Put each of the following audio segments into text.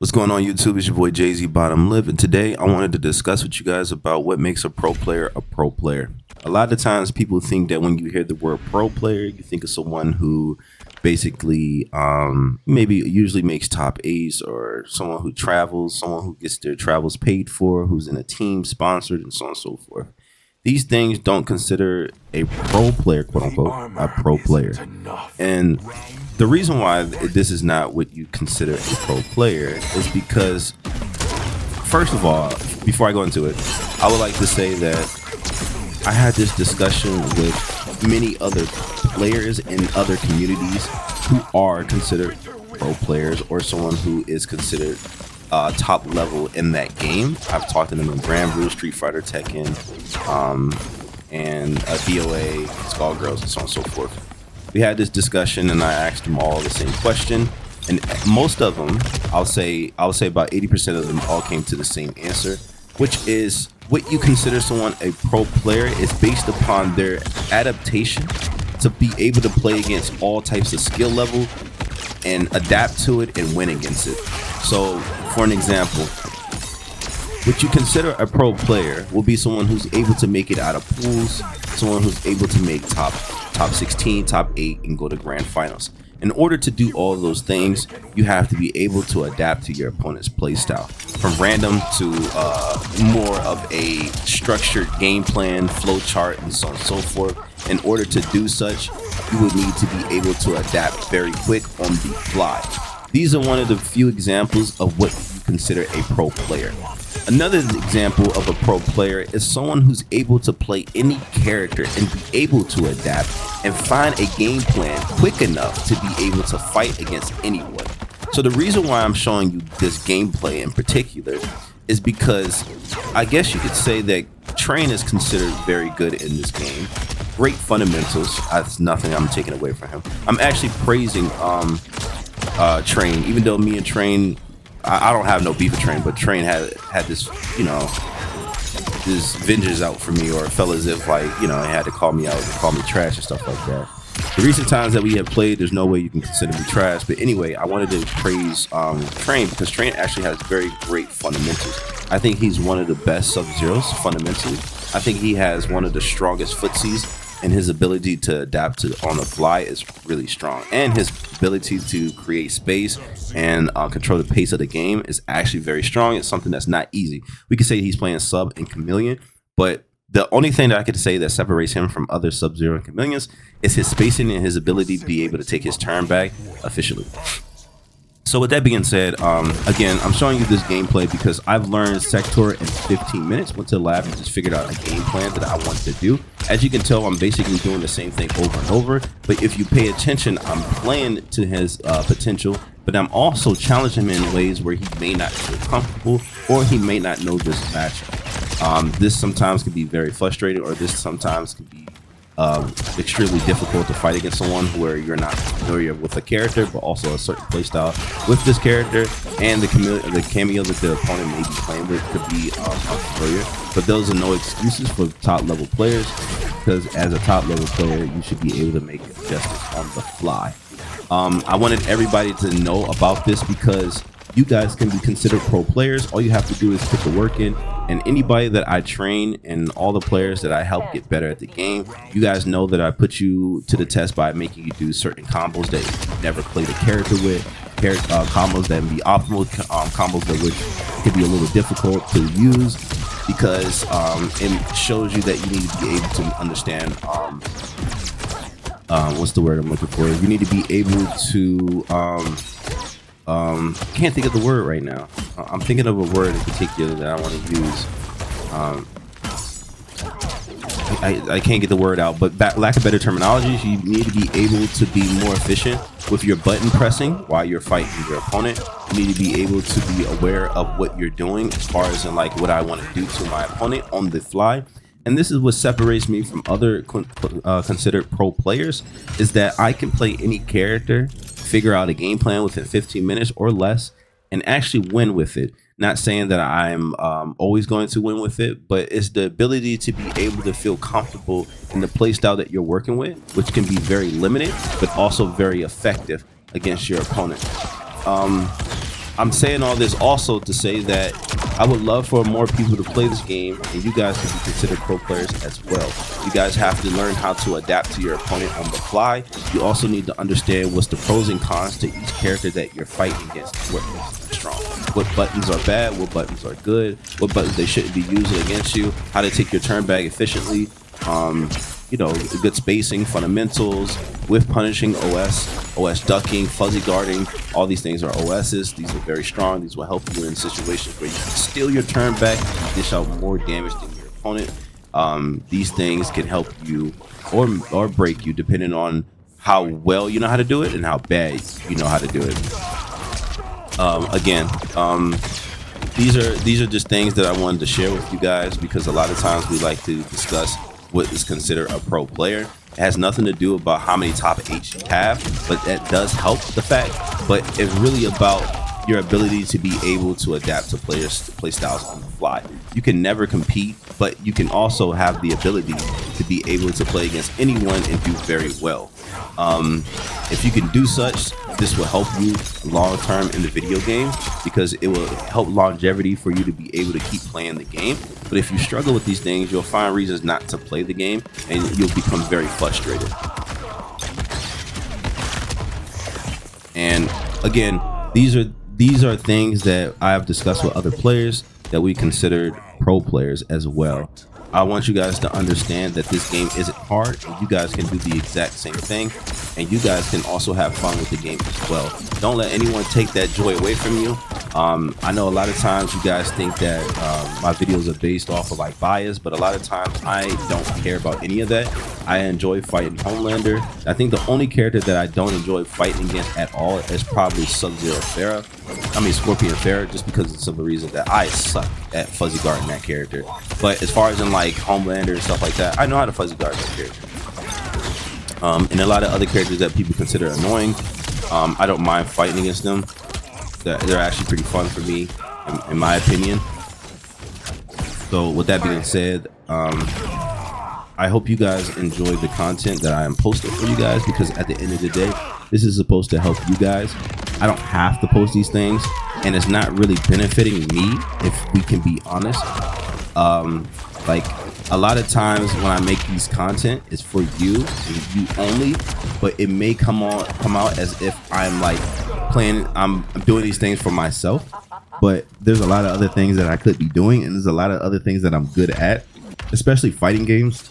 What's going on YouTube? It's your boy Jay-Z Bottom Lip, and today I wanted to discuss with you guys about what makes a pro player a pro player. A lot of times people think that when you hear the word pro player, you think of someone who basically maybe usually makes top eights, or someone who travels, someone who gets their travels paid for, who's in a team sponsored, and so on and so forth. These things don't consider a pro player, quote unquote, a pro player. And the reason why this is not what you consider a pro player is because, first of all, before I go into it, I would like to say that I had this discussion with many other players in other communities who are considered pro players, or someone who is considered top level in that game. I've talked to them in Grand Blue, Street Fighter, Tekken, and DOA, Skullgirls, and so on and so forth. We had this discussion, and I asked them all the same question, and most of them, I'll say about 80% of them all came to the same answer, which is what you consider someone a pro player is based upon their adaptation to be able to play against all types of skill level and adapt to it and win against it. So, for an example, what you consider a pro player will be someone who's able to make it out of pools, someone who's able to make top 16, top 8, and go to grand finals. In order to do all of those things, you have to be able to adapt to your opponent's playstyle, from random to more of a structured game plan, flow chart, and so on and so forth. In order to do such, you would need to be able to adapt very quick on the fly. These are one of the few examples of what you consider a pro player. Another example of a pro player is someone who's able to play any character and be able to adapt and find a game plan quick enough to be able to fight against anyone. So the reason why I'm showing you this gameplay in particular is because I guess you could say that Train is considered very good in this game. Great fundamentals. That's nothing I'm taking away from him. I'm actually praising Train, even though me and Train, I don't have no beef with Train, but Train had this, this vengeance out for me, or it felt as if, like, he had to call me out and call me trash and stuff like that. The recent times that we have played, there's no way you can consider me trash. But anyway, I wanted to praise Train because Train actually has very great fundamentals. I think he's one of the best Sub-Zeros fundamentally. I think he has one of the strongest footsies, and his ability to adapt to on the fly is really strong. And his ability to create space and control the pace of the game is actually very strong. It's something that's not easy. We could say he's playing Sub and Chameleon, but the only thing that I could say that separates him from other Sub-Zero and Chameleons is his spacing and his ability to be able to take his turn back efficiently. So with that being said, again, I'm showing you this gameplay because I've learned Sector in 15 minutes, went to the lab and just figured out a game plan that I wanted to do. As you can tell, I'm basically doing the same thing over and over, but if you pay attention, I'm playing to his potential, but I'm also challenging him in ways where he may not feel comfortable, or he may not know this matchup. This sometimes can be very frustrating, or this sometimes can be extremely difficult to fight against someone where you're not familiar with the character, but also a certain playstyle with this character, and the cameo that the opponent may be playing with could be unfamiliar. But those are no excuses for top level players, because as a top level player, you should be able to make adjustments on the fly. I wanted everybody to know about this because you guys can be considered pro players. All you have to do is put the work in, and anybody that I train and all the players that I help get better at the game, you guys know that I put you to the test by making you do certain combos that you never played a character with, combos that be optimal, combos that could be a little difficult to use, because it shows you that you need to be able to understand what's the word I'm looking for. You need to be able to can't think of the word right now. I'm thinking of a word in particular that I want to use. I can't get the word out, but lack of better terminology, you need to be able to be more efficient with your button pressing while you're fighting your opponent. You need to be able to be aware of what you're doing as far as in like what I want to do to my opponent on the fly. And this is what separates me from other considered pro players, is that I can play any character, figure out a game plan within 15 minutes or less, and actually win with it. Not saying that I'm always going to win with it, but it's the ability to be able to feel comfortable in the play style that you're working with, which can be very limited, but also very effective against your opponent. I'm saying all this also to say that I would love for more people to play this game, and you guys to be considered pro players as well. You guys have to learn how to adapt to your opponent on the fly. You also need to understand what's the pros and cons to each character that you're fighting against. What makes them strong, what buttons are bad, what buttons are good, what buttons they shouldn't be using against you, how to take your turn back efficiently. You know, good spacing, fundamentals, whiff punishing, OS ducking, fuzzy guarding. All these things are OSs. These are very strong. These will help you in situations where you can steal your turn back, dish out more damage than your opponent. These things can help you or break you depending on how well you know how to do it and how bad you know how to do it. These are just things that I wanted to share with you guys, because a lot of times we like to discuss what is considered a pro player. It has nothing to do about how many top 8s you have, but that does help the fact. But it's really about your ability to be able to adapt to play styles on the fly. You can never compete, but you can also have the ability to be able to play against anyone and do very well. If you can do such, this will help you long term in the video game, because it will help longevity for you to be able to keep playing the game. But if you struggle with these things, you'll find reasons not to play the game, and you'll become very frustrated. And again, these are things that I have discussed with other players that we considered pro players as well. I want you guys to understand that this game isn't hard, and you guys can do the exact same thing, and you guys can also have fun with the game as well. Don't let anyone take that joy away from you. I know a lot of times you guys think that my videos are based off of like bias, but a lot of times I don't care about any of that. I enjoy fighting Homelander. I think the only character that I don't enjoy fighting against at all is probably Scorpion Farah, just because of some reason that I suck at fuzzy guarding that character. But as far as in like Homelander and stuff like that, I know how to fuzzy guard that character. And a lot of other characters that people consider annoying, I don't mind fighting against them. They're actually pretty fun for me, in my opinion. So with that being said, I hope you guys enjoyed the content that I am posting for you guys, because at the end of the day, this is supposed to help you guys. I don't have to post these things, and it's not really benefiting me, if we can be honest. Like a lot of times when I make these content, it's for you and you only, but it may come out as if I'm like I'm doing these things for myself. But there's a lot of other things that I could be doing, and there's a lot of other things that I'm good at, especially fighting games.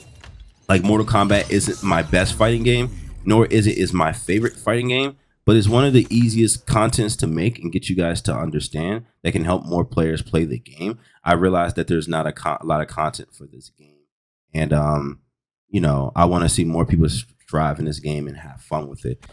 Like Mortal Kombat isn't my best fighting game, nor is my favorite fighting game, but it's one of the easiest contents to make and get you guys to understand that can help more players play the game. I realize that there's not a lot of content for this game, and you know, I want to see more people strive in this game and have fun with it,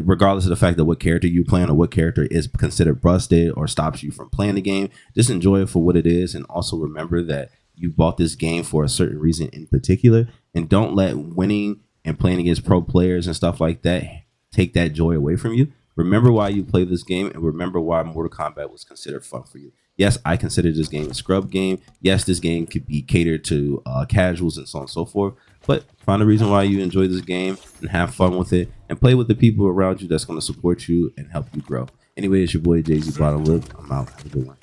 regardless of the fact that what character you playing or what character is considered busted or stops you from playing the game. Just enjoy it for what it is, and also remember that you bought this game for a certain reason in particular, and don't let winning and playing against pro players and stuff like that take that joy away from you. Remember why you play this game, and remember why Mortal Kombat was considered fun for you. Yes, I consider this game a scrub game. Yes, this game could be catered to casuals and so on and so forth, but find a reason why you enjoy this game and have fun with it, and play with the people around you that's going to support you and help you grow. Anyway, it's your boy Jay-Z Bottom Lip. I'm out. Have a good one.